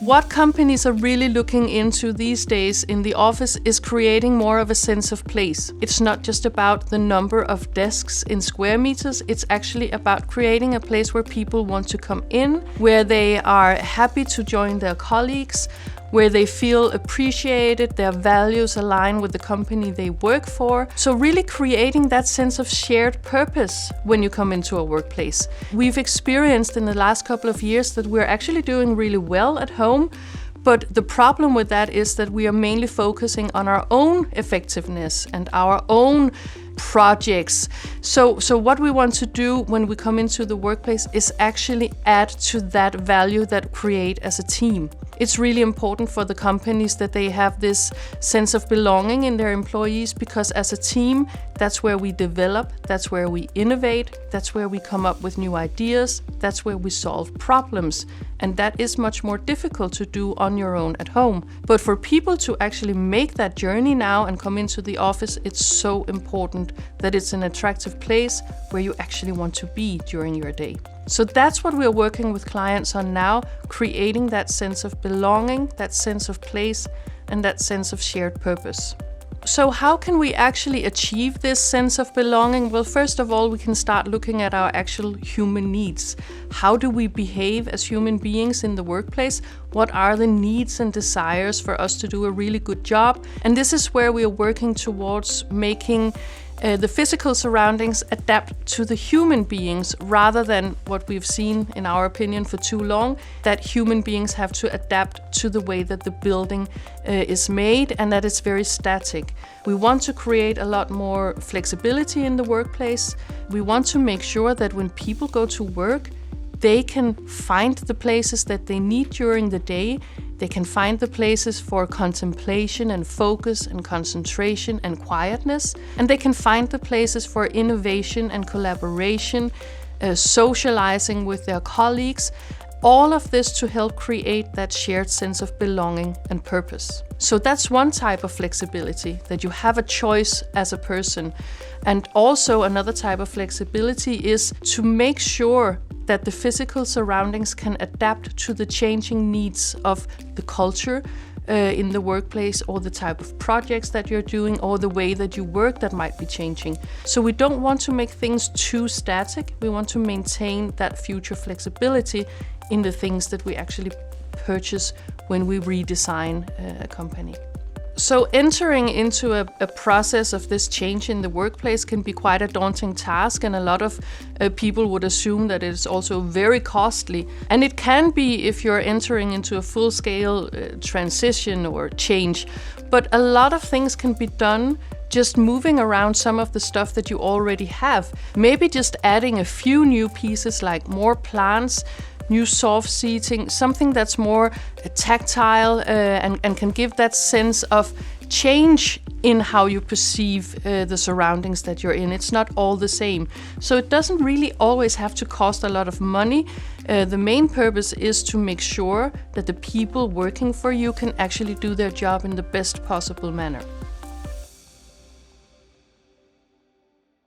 What companies are really looking into these days in the office is creating more of a sense of place. It's not just about the number of desks in square meters, it's actually about creating a place where people want to come in, where they are happy to join their colleagues, where they feel appreciated, their values align with the company they work for. So really creating that sense of shared purpose when you come into a workplace. We've experienced in the last couple of years that we're actually doing really well at home, but the problem with that is that we are mainly focusing on our own effectiveness and our own projects. So what we want to do when we come into the workplace is actually add to that value that we create as a team. It's really important for the companies that they have this sense of belonging in their employees, because as a team, that's where we develop, that's where we innovate, that's where we come up with new ideas, that's where we solve problems. And that is much more difficult to do on your own at home. But for people to actually make that journey now and come into the office, it's so important that it's an attractive place where you actually want to be during your day. So that's what we're working with clients on now, creating that sense of belonging, that sense of place, and that sense of shared purpose. So how can we actually achieve this sense of belonging? Well, first of all, we can start looking at our actual human needs. How do we behave as human beings in the workplace? What are the needs and desires for us to do a really good job? And this is where we are working towards making the physical surroundings adapt to the human beings, rather than what we've seen, in our opinion, for too long, that human beings have to adapt to the way that the building is made and that it's very static. We want to create a lot more flexibility in the workplace. We want to make sure that when people go to work, they can find the places that they need during the day. They can find the places for contemplation and focus and concentration and quietness. And they can find the places for innovation and collaboration, socializing with their colleagues. All of this to help create that shared sense of belonging and purpose. So that's one type of flexibility, that you have a choice as a person. And also another type of flexibility is to make sure that the physical surroundings can adapt to the changing needs of the culture in the workplace, or the type of projects that you're doing, or the way that you work that might be changing. So we don't want to make things too static. We want to maintain that future flexibility in the things that we actually purchase when we redesign a company. So entering into a process of this change in the workplace can be quite a daunting task, and a lot of people would assume that it's also very costly. And it can be if you're entering into a full-scale transition or change. But a lot of things can be done just moving around some of the stuff that you already have. Maybe just adding a few new pieces, like more plants, new soft seating, something that's more tactile and can give that sense of change in how you perceive the surroundings that you're in. It's not all the same. So it doesn't really always have to cost a lot of money. The main purpose is to make sure that the people working for you can actually do their job in the best possible manner.